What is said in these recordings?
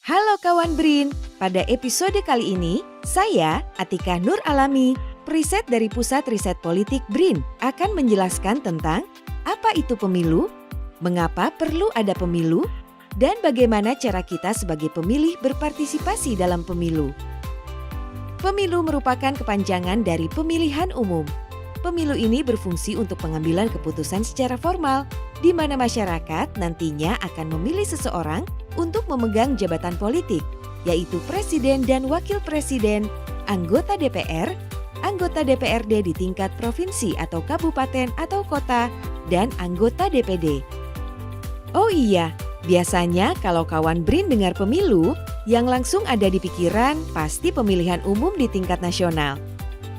Halo kawan BRIN, pada episode kali ini saya, Atika Nur Alami, periset dari Pusat Riset Politik BRIN akan menjelaskan tentang apa itu pemilu, mengapa perlu ada pemilu, dan bagaimana cara kita sebagai pemilih berpartisipasi dalam pemilu. Pemilu merupakan kepanjangan dari pemilihan umum. Pemilu ini berfungsi untuk pengambilan keputusan secara formal, di mana masyarakat nantinya akan memilih seseorang untuk memegang jabatan politik, yaitu presiden dan wakil presiden, anggota DPR, anggota DPRD di tingkat provinsi atau kabupaten atau kota, dan anggota DPD. Oh iya, biasanya kalau kawan BRIN dengar pemilu, yang langsung ada di pikiran pasti pemilihan umum di tingkat nasional.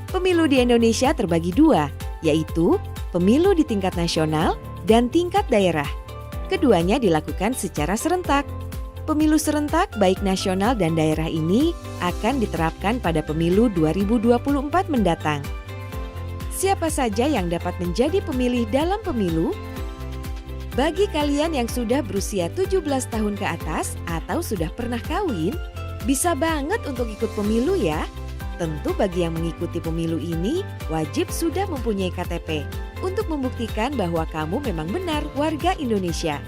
Pemilu di Indonesia terbagi dua, yaitu pemilu di tingkat nasional dan tingkat daerah. Keduanya dilakukan secara serentak. Pemilu serentak baik nasional dan daerah ini akan diterapkan pada pemilu 2024 mendatang. Siapa saja yang dapat menjadi pemilih dalam pemilu? Bagi kalian yang sudah berusia 17 tahun ke atas atau sudah pernah kawin, bisa banget untuk ikut pemilu ya. Tentu bagi yang mengikuti pemilu ini wajib sudah mempunyai KTP untuk membuktikan bahwa kamu memang benar warga Indonesia.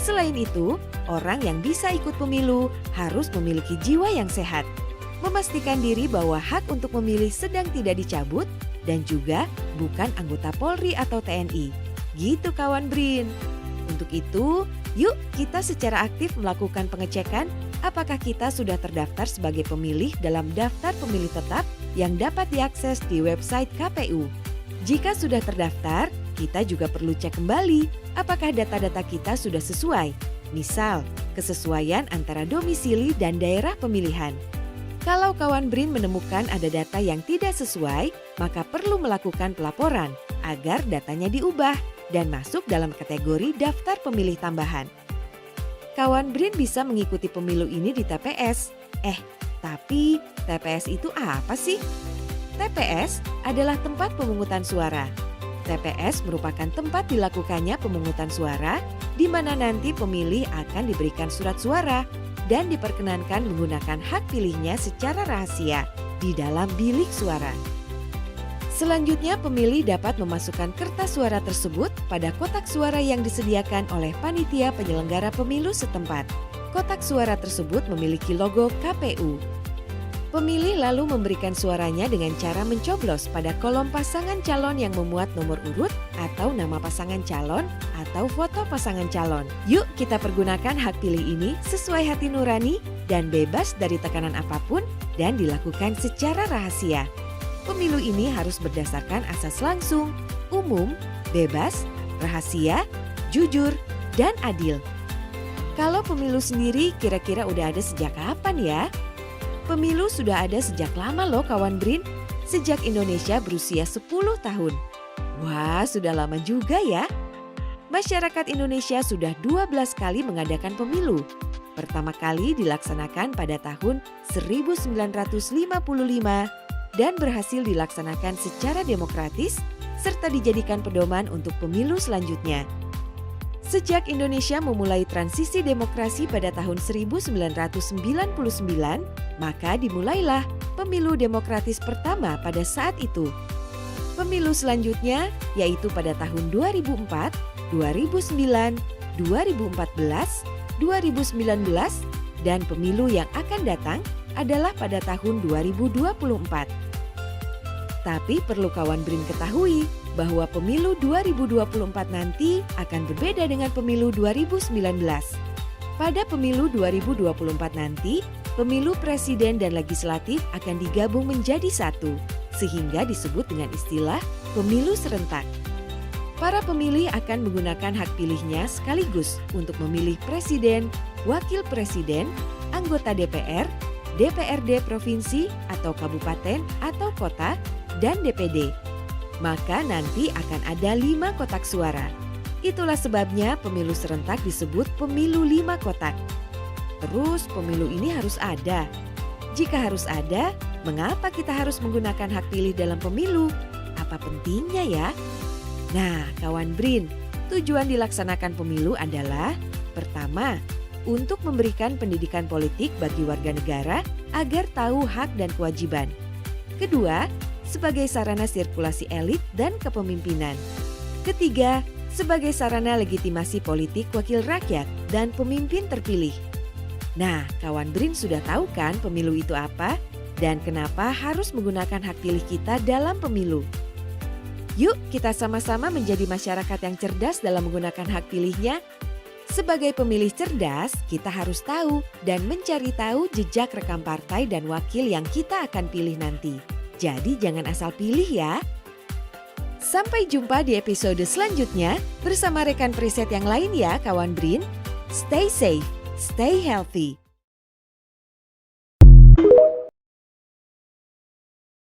Selain itu, orang yang bisa ikut pemilu harus memiliki jiwa yang sehat, memastikan diri bahwa hak untuk memilih sedang tidak dicabut dan juga bukan anggota Polri atau TNI. Gitu kawan BRIN. Untuk itu, yuk kita secara aktif melakukan pengecekan apakah kita sudah terdaftar sebagai pemilih dalam daftar pemilih tetap yang dapat diakses di website KPU. Jika sudah terdaftar, kita juga perlu cek kembali apakah data-data kita sudah sesuai. Misal, kesesuaian antara domisili dan daerah pemilihan. Kalau kawan BRIN menemukan ada data yang tidak sesuai, maka perlu melakukan pelaporan agar datanya diubah dan masuk dalam kategori daftar pemilih tambahan. Kawan BRIN bisa mengikuti pemilu ini di TPS. Tapi TPS itu apa sih? TPS adalah tempat pemungutan suara. TPS merupakan tempat dilakukannya pemungutan suara di mana nanti pemilih akan diberikan surat suara dan diperkenankan menggunakan hak pilihnya secara rahasia di dalam bilik suara. Selanjutnya pemilih dapat memasukkan kertas suara tersebut pada kotak suara yang disediakan oleh panitia penyelenggara pemilu setempat. Kotak suara tersebut memiliki logo KPU. Pemilih lalu memberikan suaranya dengan cara mencoblos pada kolom pasangan calon yang memuat nomor urut atau nama pasangan calon atau foto pasangan calon. Yuk kita pergunakan hak pilih ini sesuai hati nurani dan bebas dari tekanan apapun dan dilakukan secara rahasia. Pemilu ini harus berdasarkan asas langsung, umum, bebas, rahasia, jujur, dan adil. Kalau pemilu sendiri kira-kira udah ada sejak kapan ya? Pemilu sudah ada sejak lama loh kawan BRIN, sejak Indonesia berusia 10 tahun. Wah, sudah lama juga ya. Masyarakat Indonesia sudah 12 kali mengadakan pemilu. Pertama kali dilaksanakan pada tahun 1955 dan berhasil dilaksanakan secara demokratis serta dijadikan pedoman untuk pemilu selanjutnya. Sejak Indonesia memulai transisi demokrasi pada tahun 1999, maka dimulailah pemilu demokratis pertama pada saat itu. Pemilu selanjutnya yaitu pada tahun 2004, 2009, 2014, 2019, dan pemilu yang akan datang adalah pada tahun 2024. Tapi perlu kawan BRIN ketahui bahwa pemilu 2024 nanti akan berbeda dengan pemilu 2019. Pada pemilu 2024 nanti, pemilu presiden dan legislatif akan digabung menjadi satu, sehingga disebut dengan istilah pemilu serentak. Para pemilih akan menggunakan hak pilihnya sekaligus untuk memilih presiden, wakil presiden, anggota DPR, DPRD provinsi atau kabupaten atau kota, dan DPD. Maka nanti akan ada 5 kotak suara. Itulah sebabnya pemilu serentak disebut pemilu 5 kotak. Terus pemilu ini harus ada. Jika harus ada, mengapa kita harus menggunakan hak pilih dalam pemilu? Apa pentingnya ya? Nah, kawan BRIN, tujuan dilaksanakan pemilu adalah pertama, untuk memberikan pendidikan politik bagi warga negara agar tahu hak dan kewajiban. Kedua, sebagai sarana sirkulasi elit dan kepemimpinan. Ketiga, sebagai sarana legitimasi politik wakil rakyat dan pemimpin terpilih. Nah, kawan BRIN sudah tahu kan pemilu itu apa? Dan kenapa harus menggunakan hak pilih kita dalam pemilu? Yuk kita sama-sama menjadi masyarakat yang cerdas dalam menggunakan hak pilihnya. Sebagai pemilih cerdas, kita harus tahu dan mencari tahu jejak rekam partai dan wakil yang kita akan pilih nanti. Jadi jangan asal pilih ya. Sampai jumpa di episode selanjutnya bersama rekan Preset yang lain ya kawan BRIN. Stay safe, stay healthy.